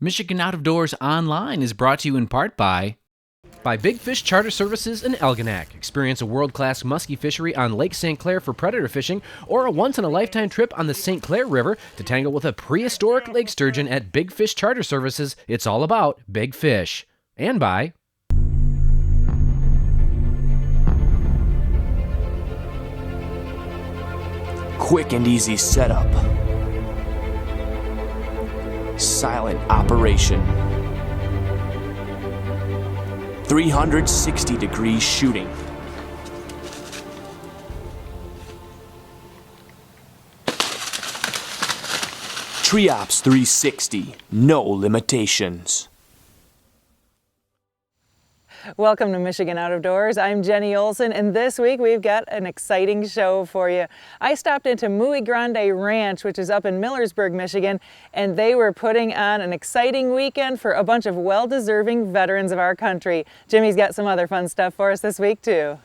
Michigan Out of Doors Online is brought to you in part by Big Fish Charter Services in Elginak. Experience a world-class muskie fishery on Lake St. Clair for predator fishing or a once-in-a-lifetime trip on the St. Clair River to tangle with a prehistoric lake sturgeon at Big Fish Charter Services. It's all about big fish. And by quick and easy setup. Silent operation. 360-degree shooting. Triops 360, no limitations. Welcome to Michigan Out of Doors. I'm Jenny Olson, and this week we've got an exciting show for you. I stopped into Muy Grande Ranch, which is up in Millersburg, Michigan, and they were putting on an exciting weekend for a bunch of well-deserving veterans of our country. Jimmy's got some other fun stuff for us this week, too.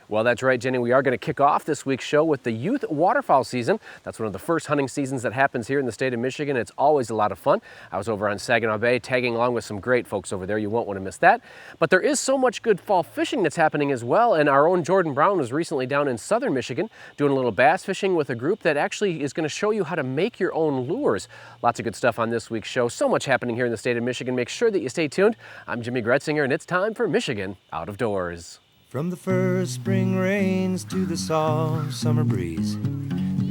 Well, that's right, Jenny. We are going to kick off this week's show with the youth waterfowl season. That's one of the first hunting seasons that happens here in the state of Michigan. It's always a lot of fun. I was over on Saginaw Bay tagging along with some great folks over there. You won't want to miss that. But there is so much good fall fishing that's happening as well. And our own Jordan Brown was recently down in southern Michigan doing a little bass fishing with a group that actually is going to show you how to make your own lures. Lots of good stuff on this week's show. So much happening here in the state of Michigan. Make sure that you stay tuned. I'm Jimmy Gretzinger, and it's time for Michigan Out of Doors. From the first spring rains to the soft summer breeze,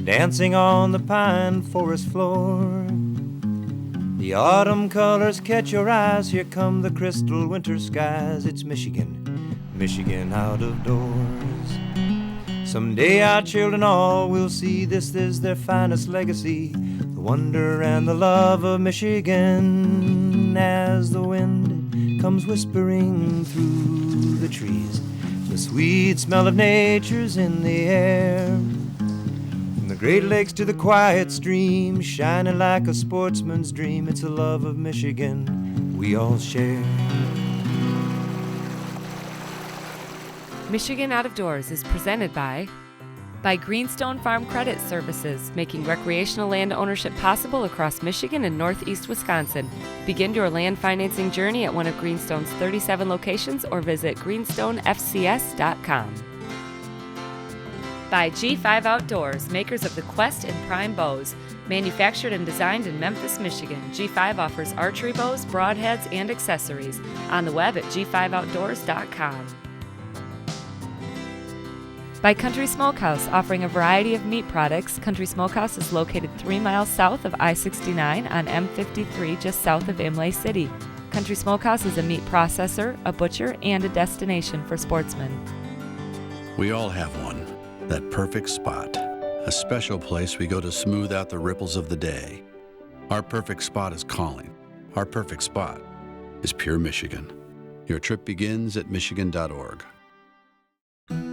dancing on the pine forest floor, the autumn colors catch your eyes. Here come the crystal winter skies. It's Michigan, Michigan Out of Doors. Someday our children all will see this is their finest legacy, the wonder and the love of Michigan. As the wind comes whispering through the trees, the sweet smell of nature's in the air. From the Great Lakes to the quiet stream, shining like a sportsman's dream. It's a love of Michigan we all share. Michigan Out of Doors is presented by Greenstone Farm Credit Services, making recreational land ownership possible across Michigan and northeast Wisconsin. Begin your land financing journey at one of Greenstone's 37 locations or visit greenstonefcs.com. By G5 Outdoors, makers of the Quest and Prime bows. Manufactured and designed in Memphis, Michigan, G5 offers archery bows, broadheads, and accessories. On the web at g5outdoors.com. By Country Smokehouse, offering a variety of meat products. Country Smokehouse is located 3 miles south of I-69 on M53, just south of Imlay City. Country Smokehouse is a meat processor, a butcher, and a destination for sportsmen. We all have one, that perfect spot, a special place we go to smooth out the ripples of the day. Our perfect spot is calling. Our perfect spot is Pure Michigan. Your trip begins at michigan.org.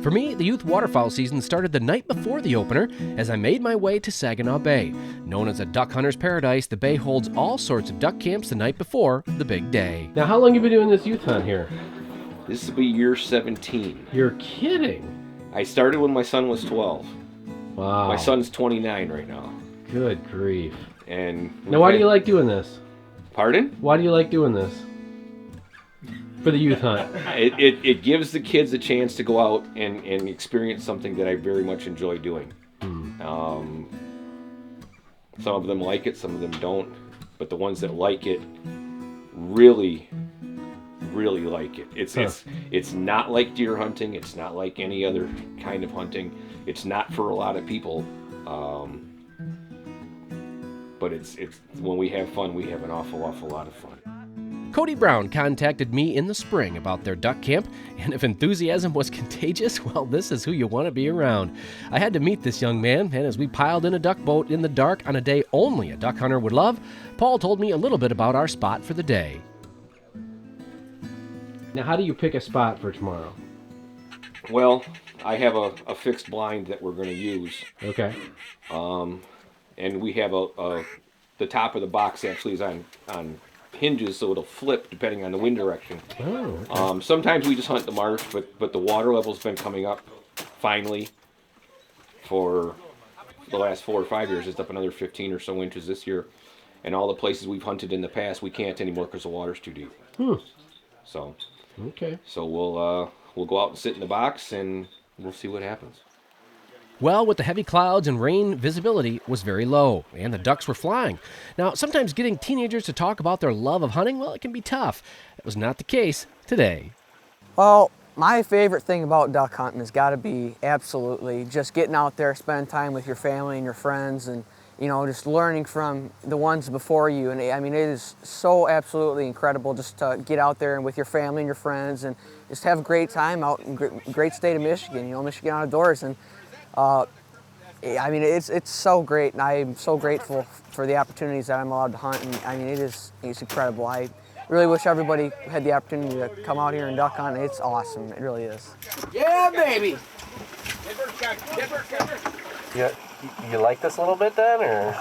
For me, the youth waterfowl season started the night before the opener as I made my way to Saginaw Bay. Known as a duck hunter's paradise, the bay holds all sorts of duck camps the night before the big day. Now, how long have you been doing this youth hunt here? This will be year 17. You're kidding. I started when my son was 12. Wow. My son's 29 right now. Good grief. And now, why do you like doing this? Pardon? Why do you like doing this? For the youth hunt. It gives the kids a chance to go out and experience something that I very much enjoy doing. Some of them like it, some of them don't. But the ones that like it really like it. It's not like deer hunting. It's not like any other kind of hunting. It's not for a lot of people. But it's when we have fun, we have an awful lot of fun. Cody Brown contacted me in the spring about their duck camp, and if enthusiasm was contagious, well, this is who you want to be around. I had to meet this young man, and as we piled in a duck boat in the dark on a day only a duck hunter would love, Paul told me a little bit about our spot for the day. Now, how do you pick a spot for tomorrow? Well, I have a fixed blind that we're going to use. Okay. And we have the top of the box actually is on hinges, so it'll flip depending on the wind direction. Oh, okay. Sometimes we just hunt the marsh, but the water level's been coming up finally for the last 4 or 5 years. It's up another 15 or so inches this year. And all the places we've hunted in the past, we can't anymore because the water's too deep. So, Okay. so we'll go out and sit in the box and we'll see what happens. Well, with the heavy clouds and rain, visibility was very low, and the ducks were flying. Now, sometimes getting teenagers to talk about their love of hunting, well, it can be tough. That was not the case today. Well, my favorite thing about duck hunting has got to be absolutely just getting out there, spending time with your family and your friends, and just learning from the ones before you. And I mean, it is so absolutely incredible just to get out there and with your family and your friends and just have a great time out in great state of Michigan, Michigan Out of Doors. And I mean, it's so great, and I'm so grateful for the opportunities that I'm allowed to hunt. And I mean, it's incredible. I really wish everybody had the opportunity to come out here and duck hunt. It's awesome. It really is. Yeah, baby. You like this a little bit then, or?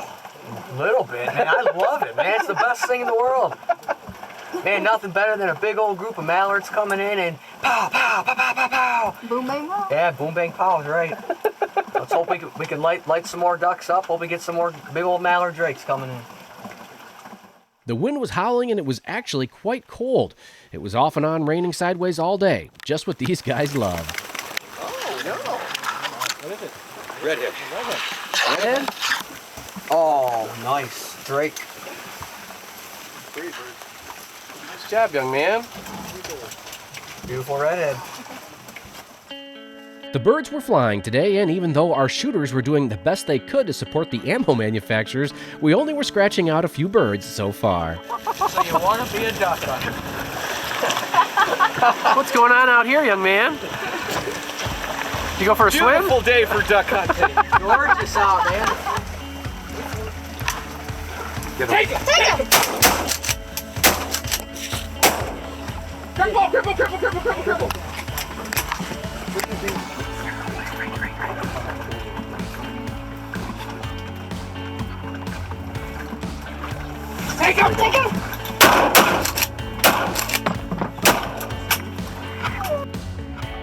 Little bit, man. I love it, man. It's the best thing in the world. Man, nothing better than a big old group of mallards coming in and pow, pow, pow, pow, pow, pow. Boom, bang, pow. Yeah, boom, bang, pow is right. Let's hope we can light some more ducks up. Hope we get some more big old mallard drakes coming in. The wind was howling, and it was actually quite cold. It was off and on raining sideways all day, just what these guys love. Oh, no. What is it? Redhead. Redhead? Oh, nice. Drake. Nice job, young man. Beautiful redhead. The birds were flying today, and even though our shooters were doing the best they could to support the ammo manufacturers, we only were scratching out a few birds so far. So you want to be a duck hunter? What's going on out here, young man? You go for a swim? Beautiful day for duck hunting. Gorgeous out, man. Take it! Take it! Cripple! Take him! Take him!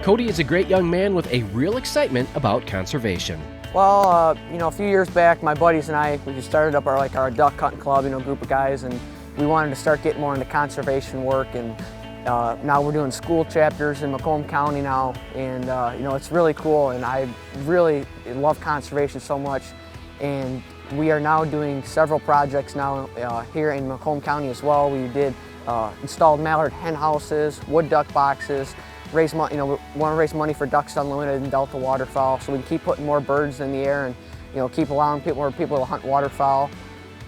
Cody is a great young man with a real excitement about conservation. Well, a few years back, my buddies and I, we just started up our duck hunting club, group of guys, and we wanted to start getting more into conservation work. And now we're doing school chapters in Macomb County now, and it's really cool. And I really love conservation so much. And we are now doing several projects now here in Macomb County as well. We did installed mallard hen houses, wood duck boxes. We want to raise money for Ducks Unlimited and Delta waterfowl, so we can keep putting more birds in the air and keep allowing more people to hunt waterfowl.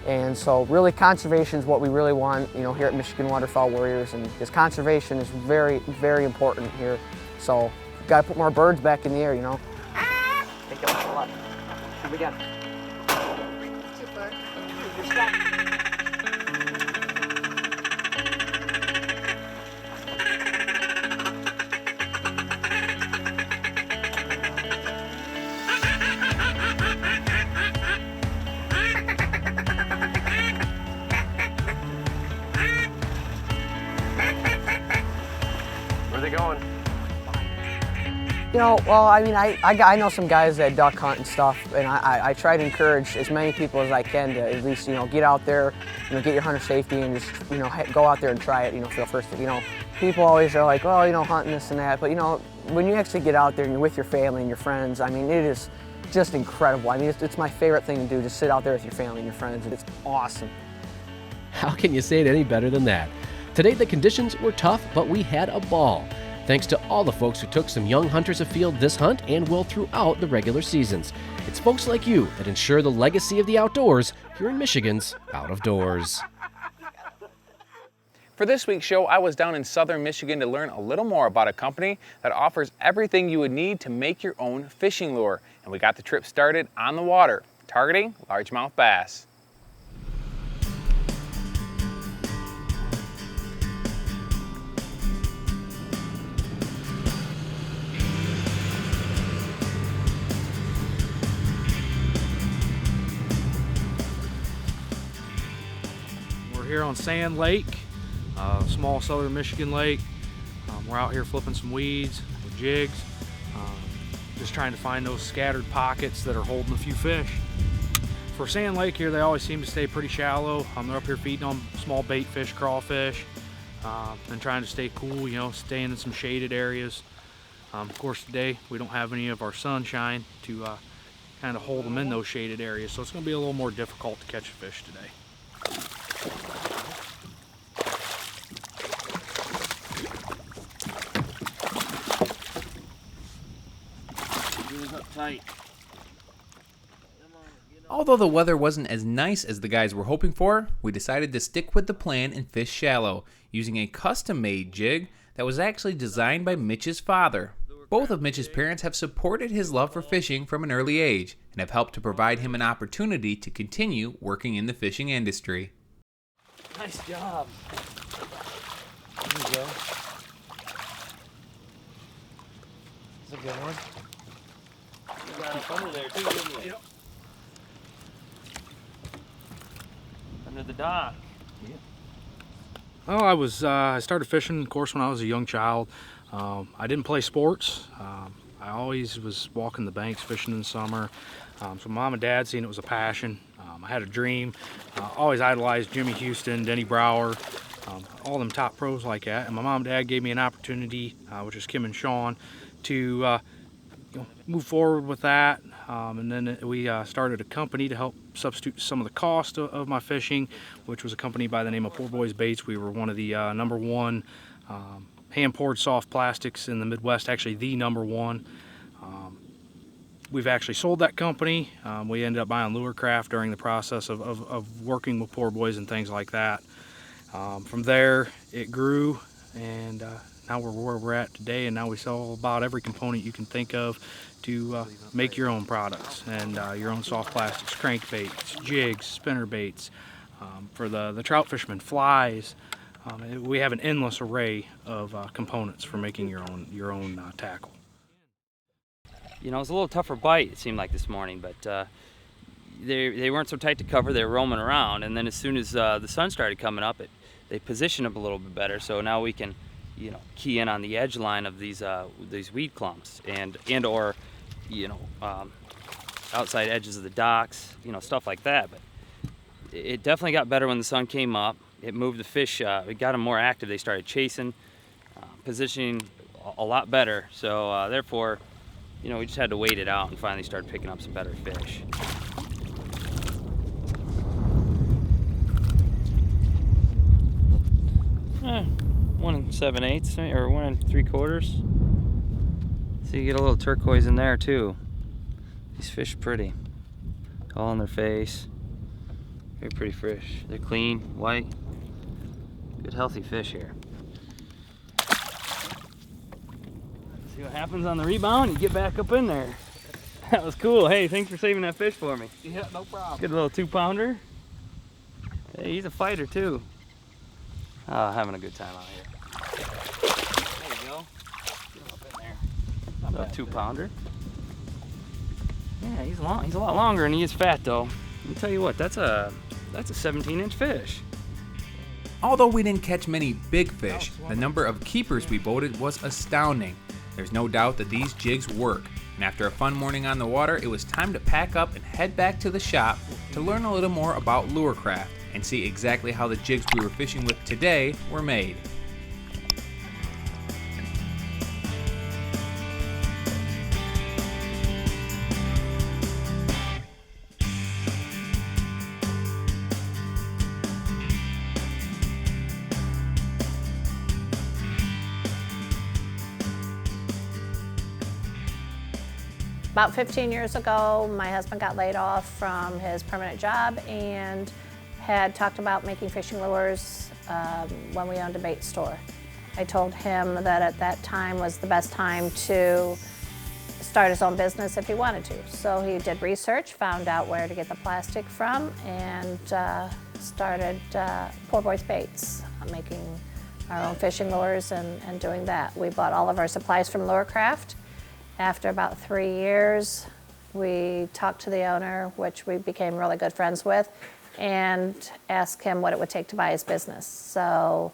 And so really conservation is what we really want here at Michigan Waterfowl Warriors, and because conservation is very, very important here. So we've got to put more birds back in the air, Take it a lot. Shoot again. Too far. Where are they going? Well, I mean, I know some guys that duck hunt and stuff, and I try to encourage as many people as I can to at least, get out there, get your hunter safety and just, go out there and try it, for the first thing. People always are like, oh, hunting this and that, but, when you actually get out there and you're with your family and your friends, I mean, it is just incredible. I mean, it's my favorite thing to do, just sit out there with your family and your friends. It's awesome. How can you say it any better than that? Today the conditions were tough, but we had a ball. Thanks to all the folks who took some young hunters afield this hunt and will throughout the regular seasons. It's folks like you that ensure the legacy of the outdoors here in Michigan's Out of Doors. For this week's show, I was down in southern Michigan to learn a little more about a company that offers everything you would need to make your own fishing lure. And we got the trip started on the water, targeting largemouth bass. Here on Sand Lake, small southern Michigan lake. We're out here flipping some weeds with jigs, just trying to find those scattered pockets that are holding a few fish. For Sand Lake here, they always seem to stay pretty shallow. They're up here feeding on small bait fish, crawfish, and trying to stay cool, you know, staying in some shaded areas. Of course, today we don't have any of our sunshine to kind of hold them in those shaded areas, so it's going to be a little more difficult to catch fish today. Up tight. Although the weather wasn't as nice as the guys were hoping for, we decided to stick with the plan and fish shallow, using a custom-made jig that was actually designed by Mitch's father. Both of Mitch's parents have supported his love for fishing from an early age and have helped to provide him an opportunity to continue working in the fishing industry. Nice job. There you go. That's a good one. You got up under there too, didn't you? Yep. Under the dock. Yeah. Well, I started fishing, of course, when I was a young child. I didn't play sports. I always was walking the banks, fishing in the summer. So mom and dad seen it was a passion. I had a dream. Always idolized Jimmy Houston, Denny Brower, all them top pros like that. And my mom and dad gave me an opportunity, which is Kim and Sean, to move forward with that. And then we started a company to help substitute some of the cost of my fishing, which was a company by the name of Poor Boys Baits. We were one of the #1 hand-poured soft plastics in the Midwest, actually the #1. We've actually sold that company. We ended up buying Lurecraft during the process of working with Poor Boys and things like that. From there, it grew, and now we're where we're at today, and now we sell about every component you can think of to make your own products and your own soft plastics, crankbaits, jigs, spinner baits, for the trout fishermen, flies. We have an endless array of components for making your own tackle. You know, it was a little tougher bite, it seemed like this morning, but they weren't so tight to cover. They were roaming around, and then as soon as the sun started coming up, they positioned them a little bit better. So now we can, you know, key in on the edge line of these weed clumps and or, you know, outside edges of the docks, you know, stuff like that. But it definitely got better when the sun came up. It moved the fish, it got them more active. They started chasing, positioning a lot better. So therefore, you know, we just had to wait it out and finally started picking up some better fish. One 7/8 or 1 3/4. So you get a little turquoise in there too. These fish are pretty. All on their face. Very pretty fish. They're clean, white. Good healthy fish here. See what happens on the rebound? You get back up in there. That was cool. Hey, thanks for saving that fish for me. Yeah, no problem. Good little 2-pounder. Hey, he's a fighter too. Oh, having a good time out here. There you go. Get him up in there. Not bad, 2-pounder. Yeah, he's long. He's a lot longer and he is fat though. Let me tell you what, that's a 17-inch fish. Although we didn't catch many big fish, the number of keepers we boated was astounding. There's no doubt that these jigs work, and after a fun morning on the water, it was time to pack up and head back to the shop to learn a little more about Lurecraft and see exactly how the jigs we were fishing with today were made. About 15 years ago, my husband got laid off from his permanent job and had talked about making fishing lures when we owned a bait store. I told him that at that time was the best time to start his own business if he wanted to. So he did research, found out where to get the plastic from, and started Poor Boys Baits, making our own fishing lures and doing that. We bought all of our supplies from Lurecraft. After about 3 years, we talked to the owner, which we became really good friends with, and asked him what it would take to buy his business. So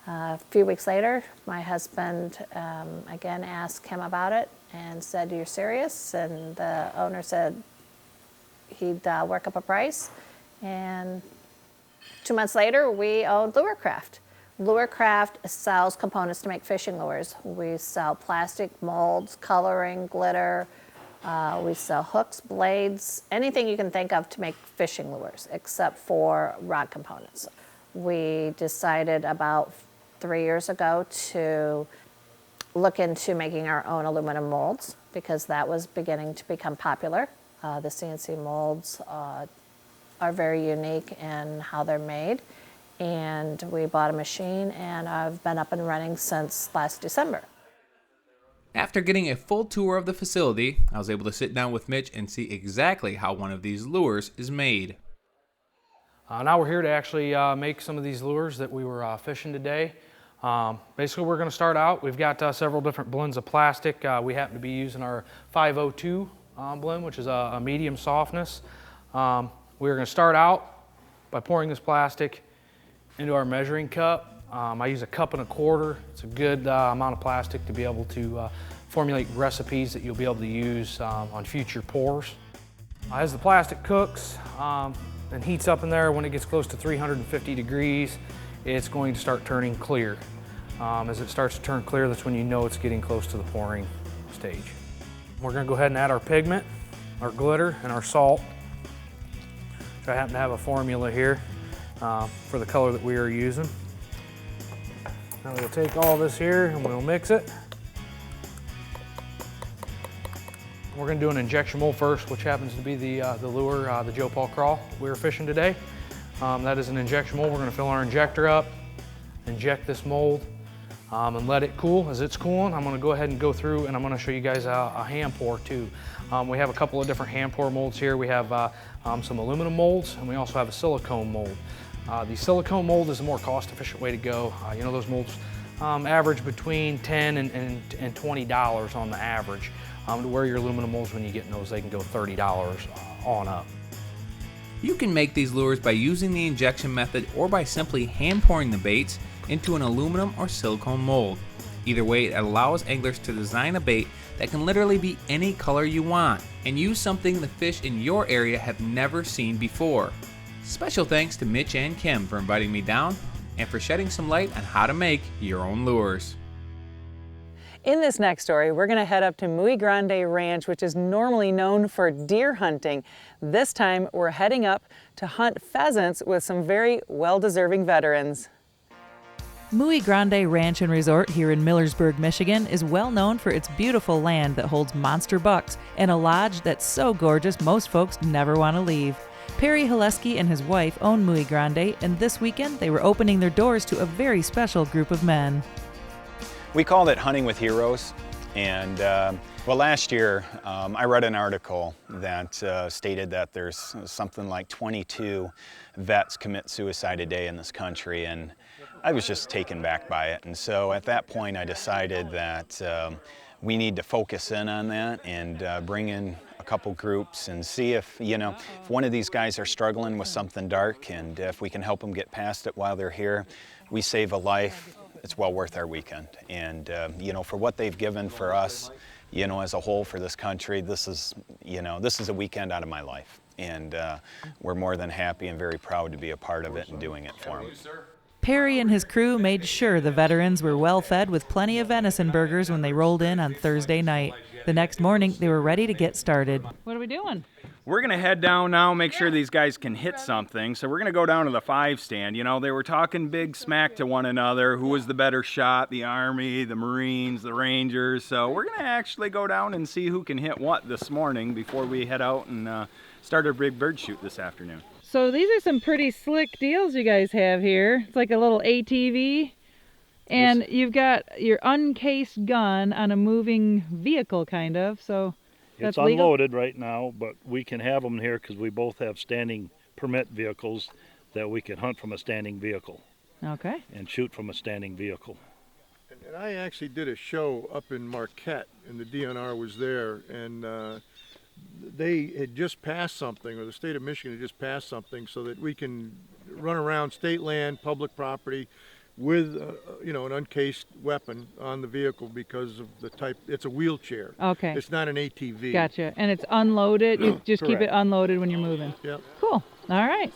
a few weeks later, my husband again asked him about it and said, "You're serious?" And the owner said, he'd work up a price, and 2 months later, we owned Lurecraft. Lurecraft sells components to make fishing lures. We sell plastic molds, coloring, glitter. We sell hooks, blades, anything you can think of to make fishing lures, except for rod components. We decided about 3 years ago to look into making our own aluminum molds because that was beginning to become popular. The CNC molds are very unique in how they're made. And we bought a machine, and I've been up and running since last December. After getting a full tour of the facility, I was able to sit down with Mitch and see exactly how one of these lures is made. Now we're here to actually make some of these lures that we were fishing today. Basically, we're going to start out. We've got several different blends of plastic. We happen to be using our 502 blend, which is a medium softness. We're going to start out by pouring this plastic into our measuring cup. I use a 1.25 cups. It's a good amount of plastic to be able to formulate recipes that you'll be able to use on future pours. As the plastic cooks and heats up in there, when it gets close to 350 degrees, it's going to start turning clear. As it starts to turn clear, that's when you know it's getting close to the pouring stage. We're going to go ahead and add our pigment, our glitter, and our salt. So I happen to have a formula here for the color that we are using. Now we'll take all this here and we'll mix it. We're going to do an injection mold first, which happens to be the lure, the Joe Paul Crawl we were fishing today. That is an injection mold. We're going to fill our injector up, inject this mold, and let it cool. As it's cooling, I'm going to go ahead and go through and I'm going to show you guys a hand pour too. We have a couple of different hand pour molds here. We have some aluminum molds, and we also have a silicone mold. The silicone mold is a more cost-efficient way to go. You know, those molds average between $10 and $20 on the average. To where your aluminum molds, when you get in those, they can go $30 on up. You can make these lures by using the injection method or by simply hand pouring the baits into an aluminum or silicone mold. Either way, it allows anglers to design a bait that can literally be any color you want and use something the fish in your area have never seen before. Special thanks to Mitch and Kim for inviting me down and for shedding some light on how to make your own lures. In this next story, we're going to head up to Muy Grande Ranch, which is normally known for deer hunting. This time, we're heading up to hunt pheasants with some very well-deserving veterans. Muy Grande Ranch and Resort here in Millersburg, Michigan is well known for its beautiful land that holds monster bucks and a lodge that's so gorgeous most folks never want to leave. Perry Haleski and his wife own Muy Grande, and this weekend they were opening their doors to a very special group of men. We called it Hunting with Heroes, and well, last year I read an article that stated that there's something like 22 vets commit suicide a day in this country, and I was just taken back by it. And so at that point I decided that we need to focus in on that and bring in a couple groups and see if, you know, if one of these guys are struggling with something dark, and if we can help them get past it while they're here, we save a life. It's well worth our weekend. And you know, for what they've given for us, you know, as a whole for this country, this is, you know, this is a weekend out of my life. And we're more than happy and very proud to be a part of it and doing it for them. Perry and his crew made sure the veterans were well fed with plenty of venison burgers when they rolled in on Thursday night. The next morning, they were ready to get started. What are we doing? We're going to head down now, make sure these guys can hit something. So we're going to go down to the 5 stand. You know, they were talking big smack to one another. Who was the better shot? The Army, the Marines, the Rangers. So we're going to actually go down and see who can hit what this morning before we head out and start our big bird shoot this afternoon. So these are some pretty slick deals you guys have here. It's like a little ATV. And you've got your uncased gun on a moving vehicle, kind of. So it's unloaded right now, but we can have them here because we both have standing permit vehicles that we can hunt from a standing vehicle. Okay. And shoot from a standing vehicle. And I actually did a show up in Marquette, and the DNR was there, and they had just passed something, or the state of Michigan had just passed something, so that we can run around state land, public property, with, you know, an uncased weapon on the vehicle because of the type. It's a wheelchair. Okay. It's not an ATV. Gotcha. And it's unloaded. You just keep it Correct. unloaded when you're moving. Yep. Cool. All right.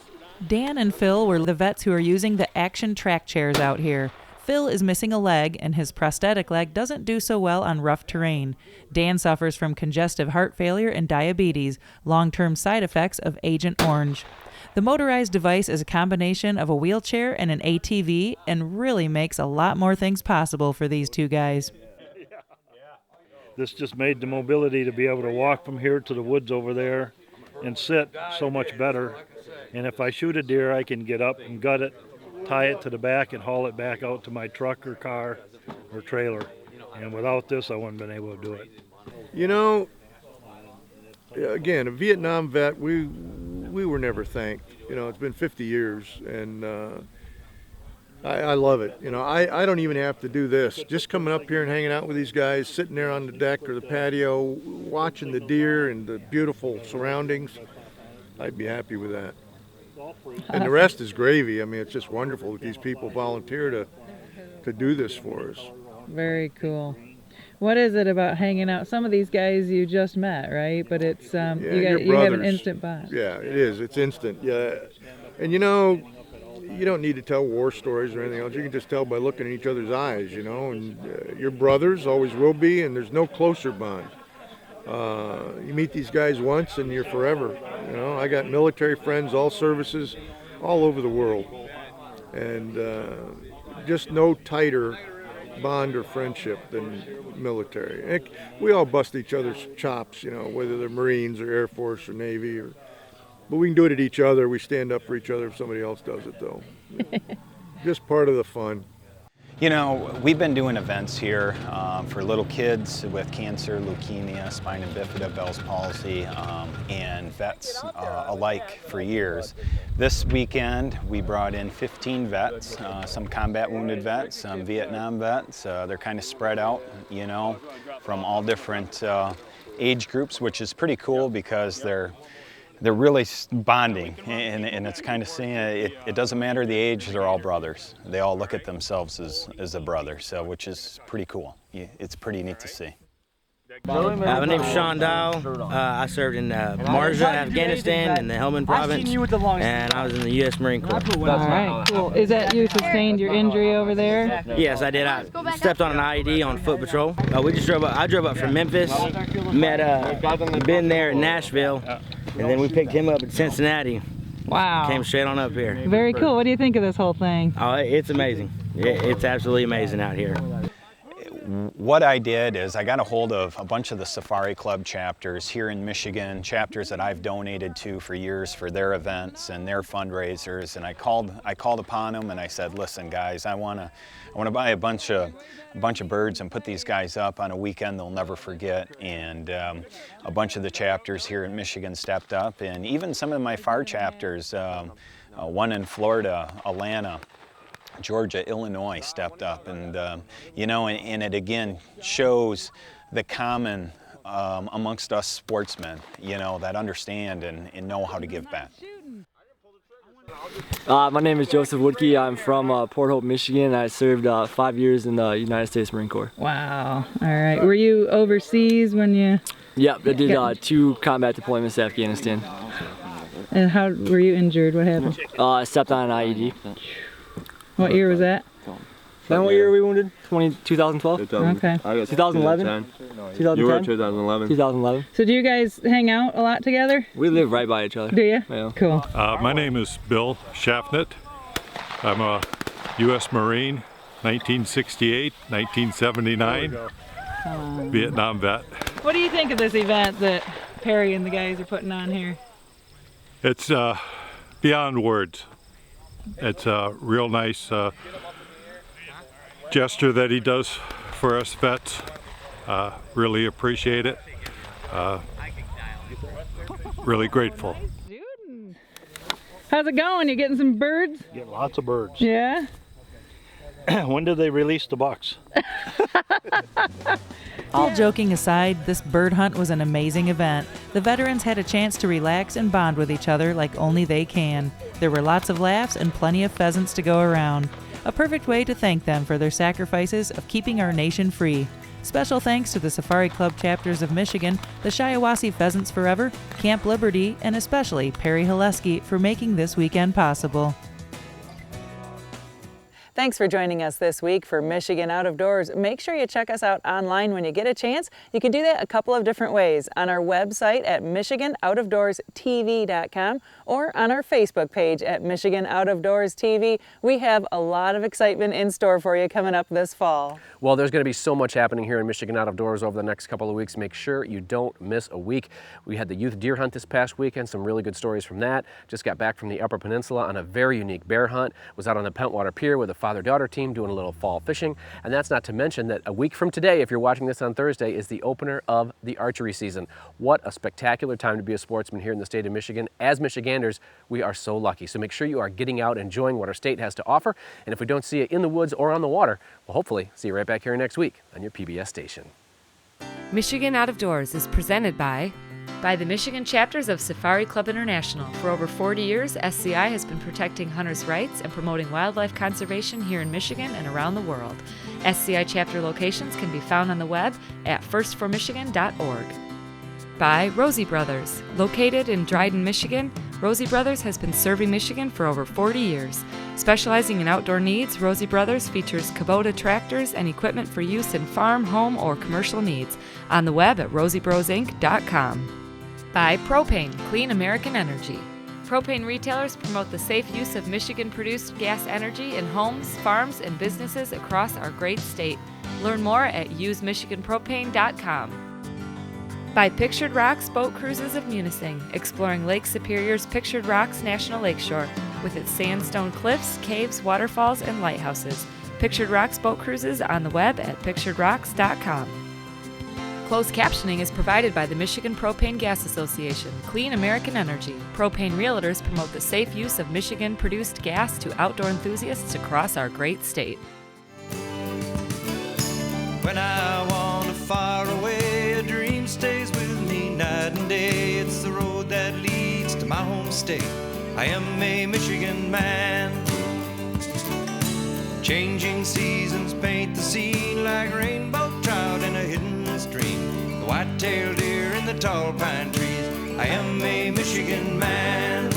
Dan and Phil were the vets who are using the action track chairs out here. Phil is missing a leg, and his prosthetic leg doesn't do so well on rough terrain. Dan suffers from congestive heart failure and diabetes, long-term side effects of Agent Orange. The motorized device is a combination of a wheelchair and an ATV and really makes a lot more things possible for these two guys. This just made the mobility to be able to walk from here to the woods over there and sit so much better. And if I shoot a deer, I can get up and gut it, tie it to the back, and haul it back out to my truck or car or trailer. And without this, I wouldn't have been able to do it. You know, again, a Vietnam vet, we were never thanked. You know, it's been 50 years, and I love it. You know, I don't even have to do this. Just coming up here and hanging out with these guys, sitting there on the deck or the patio, watching the deer and the beautiful surroundings, I'd be happy with that. And the rest is gravy. I mean, it's just wonderful that these people volunteer to do this for us. Very cool. What is it about hanging out? Some of these guys you just met, right? But it's Yeah, you have an instant bond. Yeah, it is. It's instant. Yeah, and you know, you don't need to tell war stories or anything else. You can just tell by looking in each other's eyes. You know, and you're brothers, always will be, and there's no closer bond. You meet these guys once and you're forever. You know, I got military friends, all services, all over the world, and just no tighter bond or friendship than military. We all bust each other's chops, you know, whether they're Marines or Air Force or Navy, but we can do it at each other. We stand up for each other if somebody else does it, though. Just part of the fun. You know, we've been doing events here for little kids with cancer, leukemia, spina bifida, Bell's palsy, and vets alike for years. This weekend, we brought in 15 vets, some combat wounded vets, some Vietnam vets. They're kind of spread out, you know, from all different age groups, which is pretty cool because they're really bonding, and it's kind of seeing it doesn't matter the age, they're all brothers. They all look at themselves as a brother, so which is pretty cool. It's pretty neat to see. My name's Sean Dow. I served in Marja, Afghanistan, in the Helmand province, and I was in the U.S. Marine Corps. All right, cool. Is that you sustained your injury over there? Yes, I did. I stepped on an IED on foot patrol. We just drove up. I drove up from Memphis, met Ben there in Nashville, and then we picked him up in Cincinnati. Wow. Came straight on up here. Very cool. What do you think of this whole thing? Oh, it's amazing. It's absolutely amazing out here. What I did is I got a hold of a bunch of the Safari Club chapters here in Michigan, chapters that I've donated to for years for their events and their fundraisers, and I called upon them and I said, listen guys, I want to buy a bunch of birds and put these guys up on a weekend they'll never forget. And a bunch of the chapters here in Michigan stepped up, and even some of my FAR chapters, one in Florida, Atlanta, Georgia, Illinois stepped up, and you know, and it again shows the common amongst us sportsmen, you know, that understand and know how to give back. My name is Joseph Woodkey. I'm from Port Hope, Michigan. I served 5 years in the United States Marine Corps. Wow. All right. Were you overseas when you? Yep, I did 2 combat deployments to Afghanistan. And how were you injured? What happened? I stepped on an IED. What year was that? Then what year were we wounded? 2012? Okay. 2011? 2010? You were 2011. 2011. So do you guys hang out a lot together? We live right by each other. Do you? Yeah. Cool. My name is Bill Schaffnet. I'm a U.S. Marine, 1968, 1979, Vietnam vet. What do you think of this event that Perry and the guys are putting on here? It's beyond words. It's a real nice gesture that he does for us vets. Really appreciate it. Really grateful. How's it going? You getting some birds? Getting lots of birds. Yeah? When did they release the bucks? All joking aside, this bird hunt was an amazing event. The veterans had a chance to relax and bond with each other like only they can. There were lots of laughs and plenty of pheasants to go around. a perfect way to thank them for their sacrifices of keeping our nation free. Special thanks to the Safari Club chapters of Michigan, the Shiawassee Pheasants Forever, Camp Liberty, and especially Perry Haleski for making this weekend possible. Thanks for joining us this week for Michigan Out of Doors. Make sure you check us out online when you get a chance. You can do that a couple of different ways: on our website at michiganoutofdoorstv.com or on our Facebook page at Michigan Out of Doors TV. We have a lot of excitement in store for you coming up this fall. Well, there's going to be so much happening here in Michigan Out of Doors over the next couple of weeks. Make sure you don't miss a week. We had the youth deer hunt this past weekend, some really good stories from that. Just got back from the Upper Peninsula on a very unique bear hunt. Was out on the Pentwater Pier with a father-daughter team doing a little fall fishing. And that's not to mention that a week from today, if you're watching this on Thursday, is the opener of the archery season. What a spectacular time to be a sportsman here in the state of Michigan. As Michiganders, we are so lucky. So make sure you are getting out, enjoying what our state has to offer. And if we don't see you in the woods or on the water, we'll hopefully see you right back here next week on your PBS station. Michigan Out of Doors is presented by the Michigan chapters of Safari Club International. For over 40 years, SCI has been protecting hunters' rights and promoting wildlife conservation here in Michigan and around the world. SCI chapter locations can be found on the web at firstformichigan.org. By Rosie Brothers. Located in Dryden, Michigan, Rosie Brothers has been serving Michigan for over 40 years. Specializing in outdoor needs, Rosie Brothers features Kubota tractors and equipment for use in farm, home, or commercial needs. On the web at rosiebrosinc.com. By Propane, Clean American Energy. Propane retailers promote the safe use of Michigan-produced gas energy in homes, farms, and businesses across our great state. Learn more at usemichiganpropane.com. By Pictured Rocks Boat Cruises of Munising, exploring Lake Superior's Pictured Rocks National Lakeshore with its sandstone cliffs, caves, waterfalls, and lighthouses. Pictured Rocks Boat Cruises on the web at picturedrocks.com. Closed captioning is provided by the Michigan Propane Gas Association, Clean American Energy. Propane realtors promote the safe use of Michigan-produced gas to outdoor enthusiasts across our great state. When I wander far away, a dream stays with me night and day. It's the road that leads to my home state. I am a Michigan man. Changing seasons paint the scene like rainbow trout in a hidden stream. The white-tailed deer in the tall pine trees. I am a Michigan man.